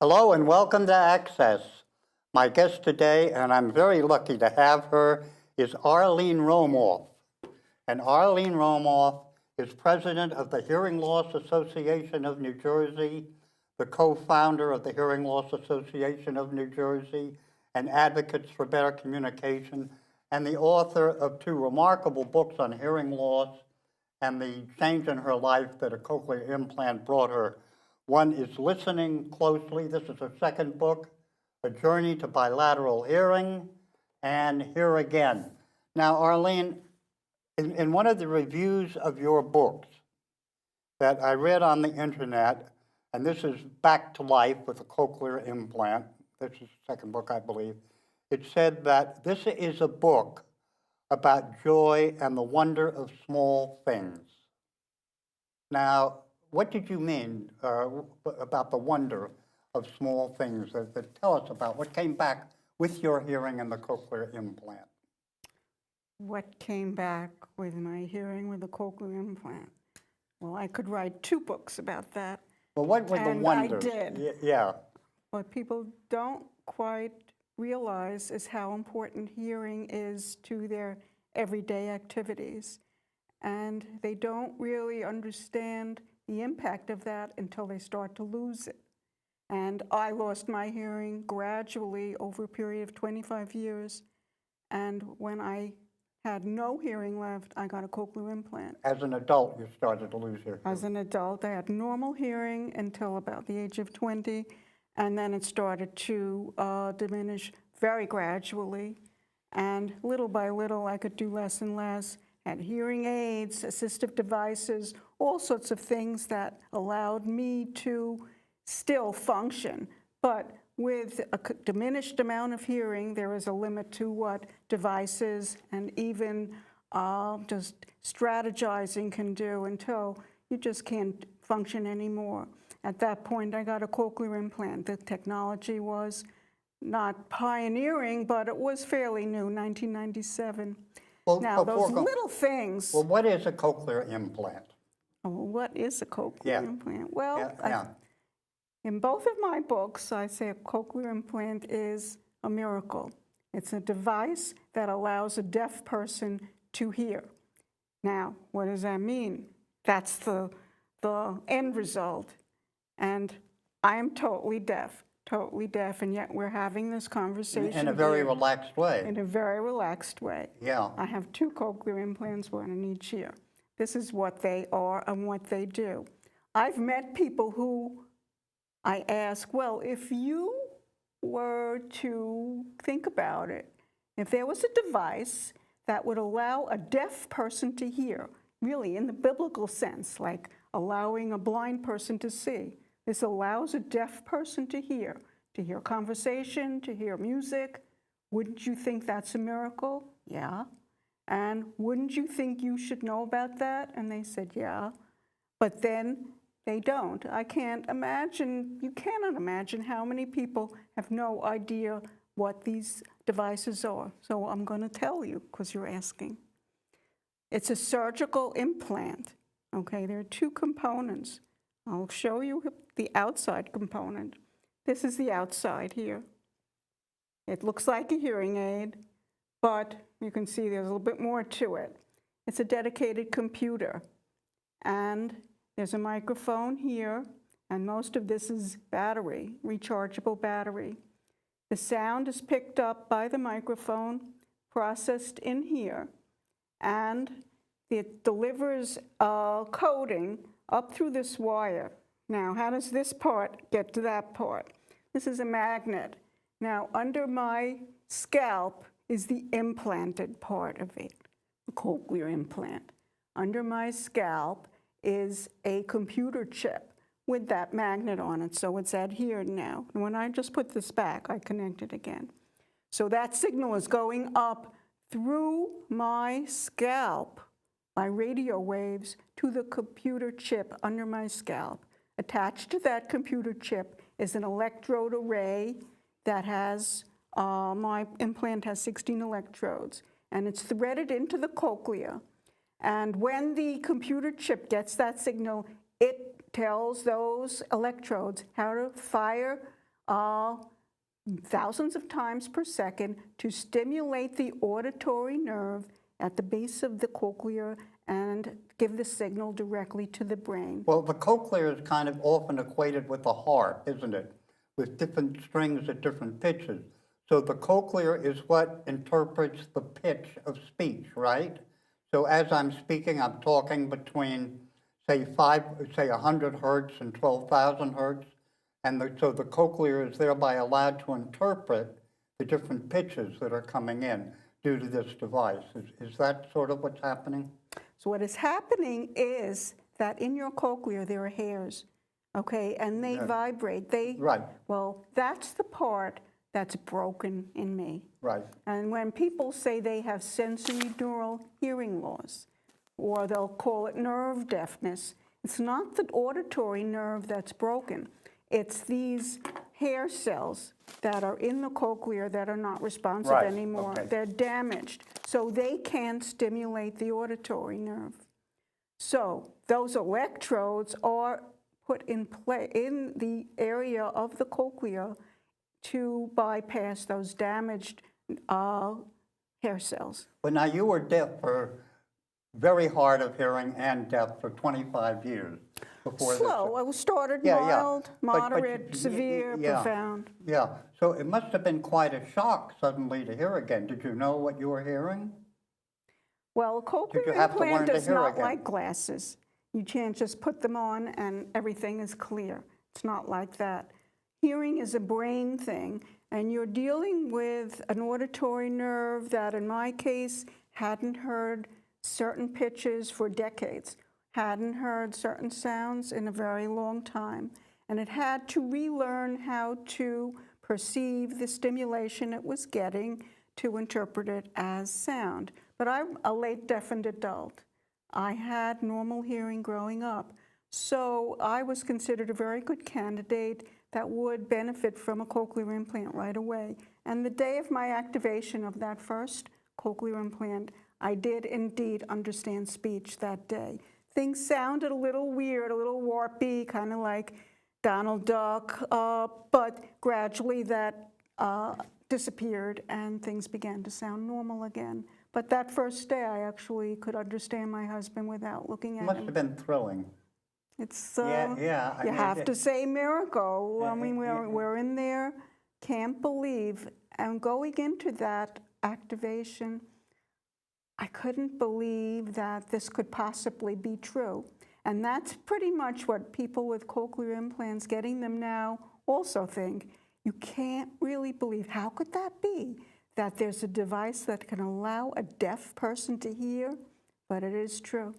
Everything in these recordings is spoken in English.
Hello and welcome to Access. My guest today, and I'm very lucky to have her, is Arlene Romoff. And Arlene Romoff is president of the Hearing Loss Association of New Jersey, the co-founder of the Hearing Loss Association of New Jersey, and Advocates for Better Communication, and the author of two remarkable books on hearing loss and the change in her life that a cochlear implant brought her. One is Listening Closely. This is her second book, A Journey to Bilateral Hearing, and Hear Again. Now, Arlene, in one of the reviews of your books that I read on the internet, and this is Back to Life with a Cochlear Implant, this is the second book, I believe, it said that this is a book about joy and the wonder of small things. Now, what did you mean about the wonder of small things? Tell us about what came back with your hearing and the cochlear implant. What came back with my hearing with the cochlear implant? Well, I could write two books about that. Well, what were the wonders? I did. Yeah. What people don't quite realize is how important hearing is to their everyday activities. And they don't really understand the impact of that until they start to lose it. And I lost my hearing gradually over a period of 25 years. And when I had no hearing left, I got a cochlear implant. As an adult, you started to lose your hearing. As an adult, I had normal hearing until about the age of 20, and then it started to diminish very gradually. And little by little, I could do less and less. Had hearing aids, assistive devices, all sorts of things that allowed me to still function. But with a diminished amount of hearing, there is a limit to what devices and even just strategizing can do until you just can't function anymore. At that point, I got a cochlear implant. The technology was not pioneering, but it was fairly new, 1997. Well, Now, those little things. Well, what is a cochlear implant? Oh, what is a cochlear implant? Well, in both of my books, I say a cochlear implant is a miracle. It's a device that allows a deaf person to hear. Now, what does that mean? That's the end result. And I am totally deaf, and yet we're having this conversation. In a very relaxed way. In a very relaxed way. Yeah. I have two cochlear implants, one in each ear. This is what they are and what they do. I've met people who I ask, well, if you were to think about it, if there was a device that would allow a deaf person to hear, really in the biblical sense, like allowing a blind person to see, this allows a deaf person to hear conversation, to hear music. Wouldn't you think that's a miracle? Yeah. And wouldn't you think you should know about that? And they said, yeah. But then they don't. I can't imagine, you cannot imagine how many people have no idea what these devices are. So I'm going to tell you, because you're asking. It's a surgical implant. Okay, there are two components. I'll show you the outside component. This is the outside here. It looks like a hearing aid, but you can see there's a little bit more to it. It's a dedicated computer. And there's a microphone here, and most of this is battery, rechargeable battery. The sound is picked up by the microphone, processed in here, and it delivers coding up through this wire. Now, how does this part get to that part? This is a magnet. Now, under my scalp is the implanted part of it, the cochlear implant. Under my scalp is a computer chip with that magnet on it, so it's adhered now. And when I just put this back, I connect it again. So that signal is going up through my scalp by radio waves to the computer chip under my scalp. Attached to that computer chip is an electrode array that has, my implant has 16 electrodes, and it's threaded into the cochlea. And when the computer chip gets that signal, it tells those electrodes how to fire thousands of times per second to stimulate the auditory nerve at the base of the cochlea and give the signal directly to the brain. Well, the cochlea is kind of often equated with the heart, isn't it? With different strings at different pitches. So the cochlea is what interprets the pitch of speech, right? So as I'm speaking, I'm talking between, say 100 hertz and 12,000 hertz. And so the cochlea is thereby allowed to interpret the different pitches that are coming in due to this device. Is that sort of what's happening? So what is happening is that in your cochlea there are hairs, okay, and they vibrate. Right. Well, that's the part that's broken in me. Right. And when people say they have sensory neural hearing loss, or they'll call it nerve deafness, it's not the auditory nerve that's broken. It's these hair cells that are in the cochlea that are not responsive Right, anymore. okay. They're damaged, so they can't stimulate the auditory nerve. So those electrodes are put in play in the area of the cochlea to bypass those damaged hair cells. But now you were deaf for very hard of hearing and deaf for 25 years before Slow. I started Yeah, yeah. mild, But moderate, severe, yeah. profound. Yeah, so it must have been quite a shock suddenly to hear again. Did you know what you were hearing? Well, a cochlear you have to learn implant to is hear not again? like glasses. You can't just put them on and everything is clear. It's not like that. Hearing is a brain thing, and you're dealing with an auditory nerve that, in my case, hadn't heard certain pitches for decades, hadn't heard certain sounds in a very long time, and it had to relearn how to perceive the stimulation it was getting to interpret it as sound. But I'm a late deafened adult. I had normal hearing growing up, so I was considered a very good candidate that would benefit from a cochlear implant right away. And the day of my activation of that first cochlear implant, I did indeed understand speech that day. Things sounded a little weird, a little warpy, kind of like Donald Duck, but gradually that disappeared and things began to sound normal again. But that first day, I actually could understand my husband without looking It at must him. have been thrilling. It's Yeah. you have to say miracle. I mean, yeah. we're in there, can't believe, and going into that activation, I couldn't believe that this could possibly be true. And that's pretty much what people with cochlear implants, getting them now, also think. You can't really believe, how could that be? That there's a device that can allow a deaf person to hear, but it is true.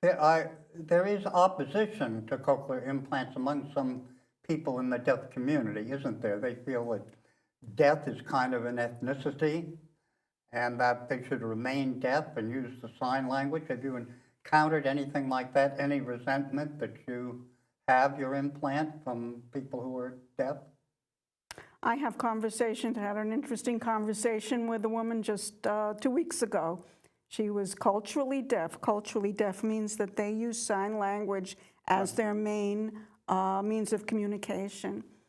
There is opposition to cochlear implants among some people in the deaf community, isn't there? They feel that deaf is kind of an ethnicity and that they should remain deaf and use the sign language. Have you encountered anything like that? Any resentment that you have your implant from people who are deaf? I have conversations, I had an interesting conversation with a woman just 2 weeks ago. She was culturally deaf. Culturally deaf means that they use sign language as their main means of communication.